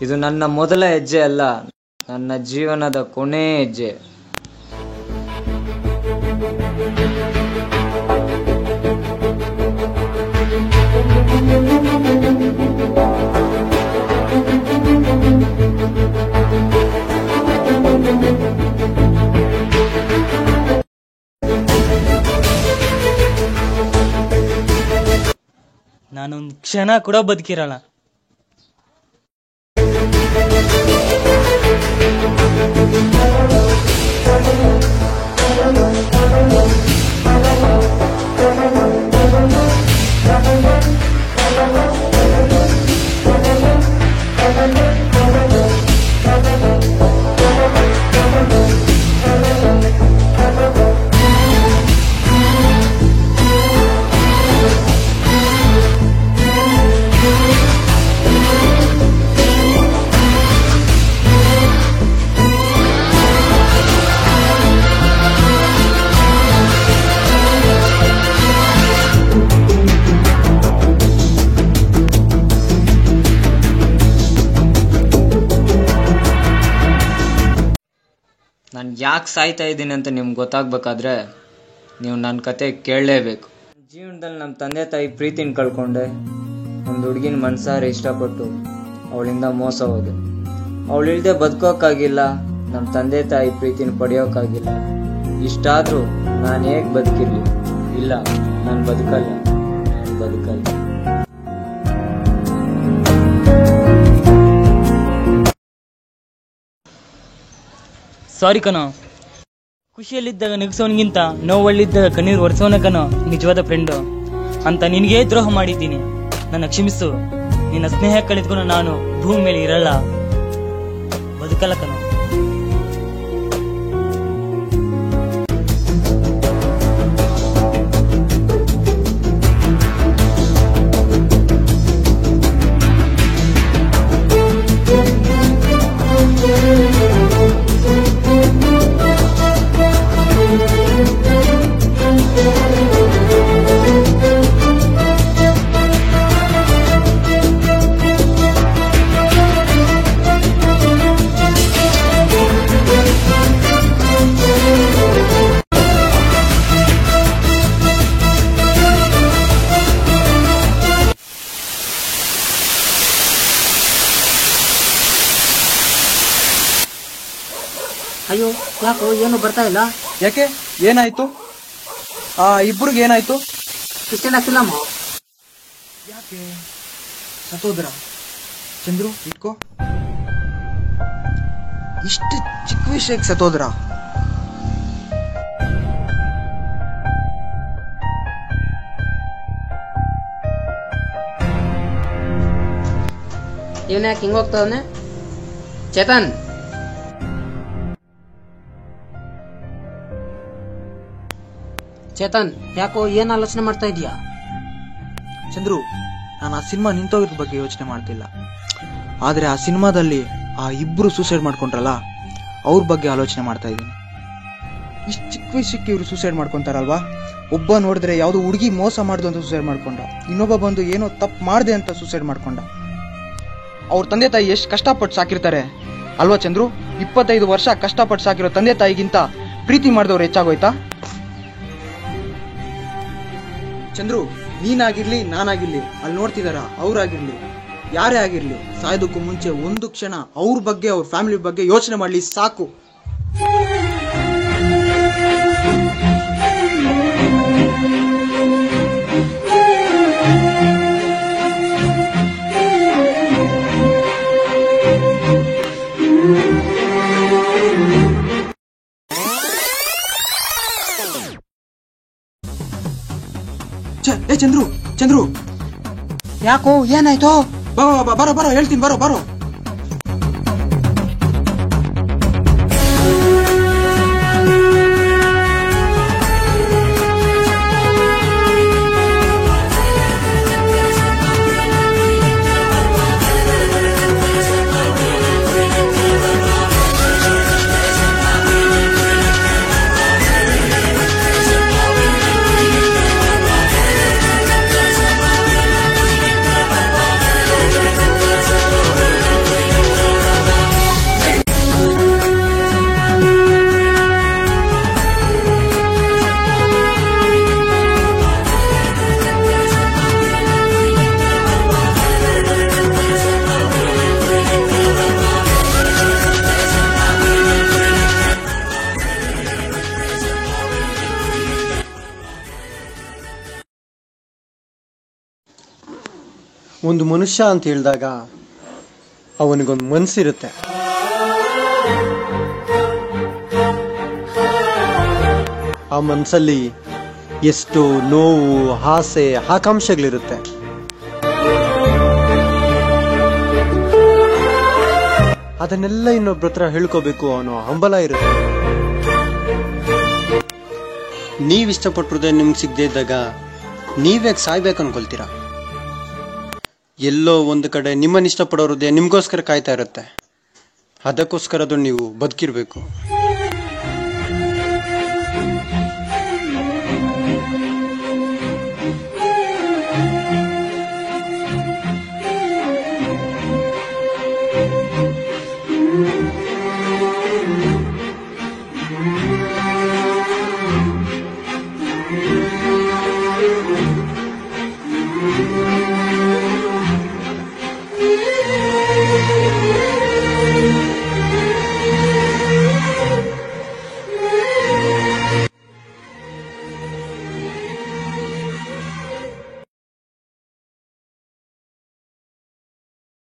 ಇದು ನನ್ನ ಮೊದಲ ಹೆಜ್ಜೆ ಅಲ್ಲ, ನನ್ನ ಜೀವನದ ಕೊನೆ ಹೆಜ್ಜೆ. ನಾನೊಂದು ಕ್ಷಣ ಕೂಡ ಬದುಕಿರಲ್ಲ. ನಾನು ಯಾಕೆ ಸಾಯ್ತಾ ಇದ್ದೀನಿ ಅಂತ ನಿಮ್ಗೆ ಗೊತ್ತಾಗ್ಬೇಕಾದ್ರೆ ನೀವು ನನ್ನ ಕತೆ ಕೇಳಲೇಬೇಕು. ಜೀವನದಲ್ಲಿ ನಮ್ಮ ತಂದೆ ತಾಯಿ ಪ್ರೀತಿನ ಕಳ್ಕೊಂಡೆ. ಒಂದು ಹುಡುಗಿನ ಮನ್ಸಾರೆ ಇಷ್ಟಪಟ್ಟು ಅವಳಿಂದ ಮೋಸ ಹೋದೆ. ಅವಳಿಲ್ದೆ ಬದುಕೋಕ್ಕಾಗಿಲ್ಲ, ನಮ್ಮ ತಂದೆ ತಾಯಿ ಪ್ರೀತಿನ ಪಡೆಯೋಕ್ಕಾಗಿಲ್ಲ. ಇಷ್ಟಾದರೂ ನಾನು ಹೇಗೆ ಬದುಕಿರ್ಲಿ? ಇಲ್ಲ, ನಾನು ಬದುಕಲ್ಲ. ಸಾರಿ ಕಣೋ, ಖುಷಿಯಲ್ಲಿದ್ದಾಗ ನಗಿಸೋನಿಗಿಂತ ನೋವಲ್ಲಿದ್ದಾಗ ಕಣ್ಣೀರು ಒರೆಸೋನ ಕಣೋ ನಿಜವಾದ ಫ್ರೆಂಡು ಅಂತ ನಿನಗೇ ದ್ರೋಹ ಮಾಡಿದ್ದೀನಿ. ನನ್ನ ಕ್ಷಮಿಸು. ನಿನ್ನ ಸ್ನೇಹ ಕಳೆದುಕೊಂಡು ನಾನು ಭೂಮಿ ಮೇಲೆ ಇರಲ್ಲ, ಬದುಕಲ್ಲ ಕಣೋ. ಅಯ್ಯೋ, ಯಾಕೋ ಏನು ಬರ್ತಾ ಇಲ್ಲ? ಯಾಕೆ, ಏನಾಯ್ತು? ಇಬ್ಬರಿಗೆ ಏನಾಯ್ತು? ಇಷ್ಟೇನ ಫಿಲಮ್? ಯಾಕೆ ಸತ್ತೋದ್ರ? ಚಂದ್ರು ಇಟ್ಕೋ. ಇಷ್ಟು ಚಿಕ್ಕ ವಿಷಯಕ್ಕೆ ಸತ್ತೋದ್ರ? ಇವನ್ ಯಾಕೆ ಹಿಂಗ ಹೋಗ್ತಾವನೆ? ಚೇತನ್, ಚೇತನ್ ಯಾಕೋ ಏನ್ ಆಲೋಚನೆ ಮಾಡ್ತಾ ಇದೀಯಾ? ಚಂದ್ರು, ನಾನು ಆ ಸಿನಿಮಾ ನಿಂತೋಗಿದ ಬಗ್ಗೆ ಯೋಚನೆ ಮಾಡ್ತಿಲ್ಲ. ಆದ್ರೆ ಆ ಸಿನಿಮಾದಲ್ಲಿ ಆ ಇಬ್ರು ಸೂಸೈಡ್ ಮಾಡ್ಕೊಂಡ್ರಲ್ಲ, ಅವ್ರ ಬಗ್ಗೆ ಆಲೋಚನೆ ಮಾಡ್ತಾ ಇದ್ದೀನಿ. ಇಷ್ಟು ಚಿಕ್ಕ ವಿಷಯಕ್ಕೆ ಇವ್ರು ಸೂಸೈಡ್ ಮಾಡ್ಕೊಂತಾರಲ್ವಾ? ಒಬ್ಬ ನೋಡಿದ್ರೆ ಯಾವ್ದು ಹುಡುಗಿ ಮೋಸ ಮಾಡ್ದು ಅಂತ ಸೂಸೈಡ್ ಮಾಡ್ಕೊಂಡ, ಇನ್ನೊಬ್ಬ ಬಂದು ಏನೋ ತಪ್ಪು ಮಾಡ್ದೆ ಅಂತ ಸೂಸೈಡ್ ಮಾಡ್ಕೊಂಡ. ಅವ್ರ ತಂದೆ ತಾಯಿ ಎಷ್ಟು ಕಷ್ಟಪಟ್ಟು ಸಾಕಿರ್ತಾರೆ ಅಲ್ವಾ ಚಂದ್ರು? 25 ವರ್ಷ ಕಷ್ಟಪಟ್ಟು ಸಾಕಿರೋ ತಂದೆ ತಾಯಿಗಿಂತ ಪ್ರೀತಿ ಮಾಡಿದವ್ರು ಹೆಚ್ಚಾಗೋಯ್ತಾ? ಚಂದ್ರು, ನೀನಾಗಿರ್ಲಿ ನಾನಾಗಿರ್ಲಿ, ಅಲ್ಲಿ ನೋಡ್ತಿದಾರ ಅವ್ರಾಗಿರ್ಲಿ, ಯಾರೇ ಆಗಿರ್ಲಿ, ಸಾಯೋದಕ್ಕೂ ಮುಂಚೆ ಒಂದು ಕ್ಷಣ ಅವ್ರ ಬಗ್ಗೆ ಅವ್ರ ಫ್ಯಾಮಿಲಿ ಬಗ್ಗೆ ಯೋಚನೆ ಮಾಡ್ಲಿ, ಸಾಕು. ಚಂದ್ರು, ಚಂದ್ರು, ಯಾಕೋ ಏನಾಯ್ತು? ಬರೋ ಬರೋ ಹೇಳ್ತೀನಿ, ಬರೋ ಬರೋ. ಒಂದು ಮನುಷ್ಯ ಅಂತ ಹೇಳಿದಾಗ ಅವನಿಗೊಂದು ಮನಸ್ಸಿರುತ್ತೆ. ಆ ಮನಸ್ಸಲ್ಲಿ ಎಷ್ಟು ನೋವು, ಆಸೆ, ಆಕಾಂಕ್ಷೆಗಳಿರುತ್ತೆ. ಅದನ್ನೆಲ್ಲ ಇನ್ನೊಬ್ರ ಹತ್ರ ಹೇಳ್ಕೋಬೇಕು ಅನ್ನೋ ಹಂಬಲ ಇರುತ್ತೆ. ನೀವ್ ಇಷ್ಟಪಟ್ಟಿರೋದೇ ನಿಮ್ಗೆ ಸಿಗದೆ ಇದ್ದಾಗ ನೀವ್ಯಾಕೆ ಸಾಯ್ಬೇಕು ಅನ್ಕೊಳ್ತೀರಾ? ಎಲ್ಲೋ ಒಂದು ಕಡೆ ನಿಮ್ಮನ್ನ ಇಷ್ಟಪಡೋರದೇ ನಿಮ್ಗೋಸ್ಕರ ಕಾಯ್ತಾ ಇರುತ್ತೆ. ಅದಕ್ಕೋಸ್ಕರ ಅದು ನೀವು ಬದುಕಿರ್ಬೇಕು.